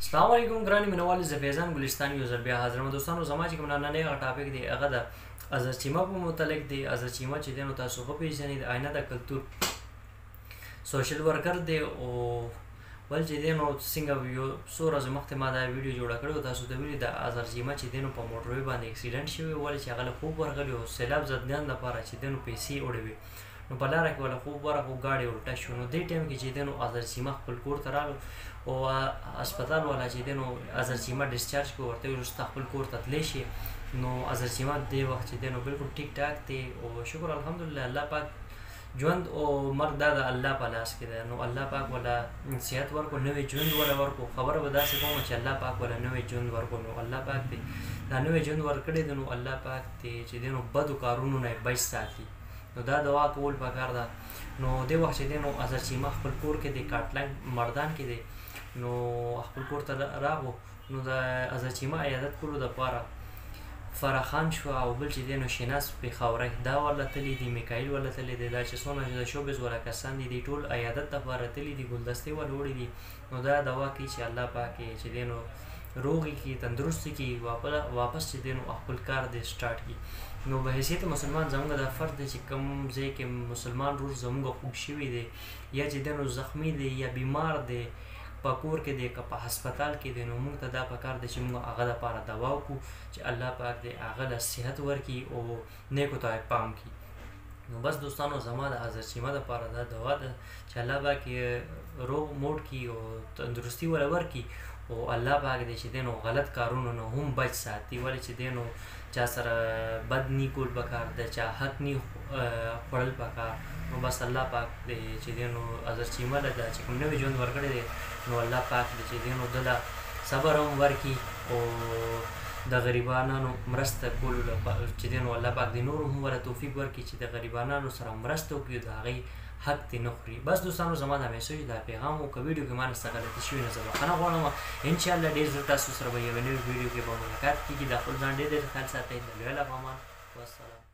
السلام علیکم ګراني مینوال زه فیضان ګلستان یو ځل بیا حاضرم دوستانو. زما چې کوم نننی هغه ټاپک دی هغه د ازرچیمه په متعلق دی. ازرچیمه چې دی نو تاسو خو پیژنئ د آینه د کلتور سوشل ورکر دی او بل چې دی نو څنګه یو څو ورځې مخکې ما دا ویډیو جوړه کړې او تاسو ته ویلي د ازرچیمه چې دی نو په موټروي باندې اکسیډنټ شوی ولې چې هغه له خوب ورغلی او سیلاب ضدګان لپاره چې دی نو پیسې وړوي نو په لاره کې ولا خوب ورغو ګاډي الټه شو. نو دې ټایم کې چې دی نو ازرچیمه خپل کور ته راغلو او هسپتال والا چې دی نو ازرچیمه ډسچارج کړو ورته ویل وروسته خپل کور ته تللی شي. نو ازرچیمه دې وخت چې دی نو بالکل ټیک ټاک دی او شکر الحمدلله الله پاک ژوند او مرګ دا د الله په لاس کې دی. نو الله پاک ولا صحت ورکړو نوی ژوند ولا ورکړو. خبره به داسې کوم چې الله پاک ولا نوی ژوند ورکړو. نو الله پاک دی دا نوی ژوند ورکړی دی نو الله پاک دی چې دی نو بدو کارونو نه بچ ساتي. نو دا دعا کول پکار ده. نو دې وخت چې دی نو ازرچیمه خپل کور کې دی کاټلنګ مردان کې دی نو خپل کور ته راغو. نو د ازرچیمه عیادت کولو دپاره فرح خان شو او بل چې دی نو شیناس پېښوری دا ورله تللی دي میکایل ورله تللی دی. دا چې څومره د شوبز والا کسان دي دی ټول عیادت دپاره تللی دي ګلدستې ورله وړي دي. نو دا دعا کوي چې الله پاک چې دی نو روغي کړي تندرستي کړي واپس چې دی نو خپل کار دی سټارټ کړي. نو به حیثیت مسلمان زموږ دا فرض دی چې کوم ځای کې مسلمان ورور زموږ خوږ شوي دی یا چې دی نو زخمی دی یا بیمار دی په کور کې دی که په هسپتال کې دی نو موږ ته دا پکار دی چې موږ هغه دپاره دعا وکړو چې الله پاک دی هغه له صحت ورکړي او نیکو ته پام کړي. نو بس دوستانو زما د ازرچیمه دپاره دا دعا ده چې الله پاک یې روغ موټ کړي او تندرستي وله ورکړي او الله پاک دی چې دی نو غلط کارونو نه هم بچ ساتي. ولې چې دی نو چا سره بد نی کول پکار ده چا حق نی خوړل پکار. نو بس الله پاک دی چې دی نو ازرچیمه له دا چې کوم نوی ژوند ورکړی دی نو الله پاک دی چې دی نو ده له صبر هم ورکړي او د غریبانو مرسته کولو چې دی نو الله پاک دی نور هم وله توفیق ورکړي چې د غریبانو سره مرسته وکړي او د هغوی حق دې نه خوري. بس دوستانو زما دا میسج دا پیغام و که ویډیو کې ما نه څه غلطي شوي نو زه بخښنه غواړم. انشاءالله ډېر ژر تاسو سره به یوه نوې ویډیو کې به ملاقات کېږي. دا خپل ځان ډېر ډېر خیال ساتئ. د لوی الله په امان والسلام.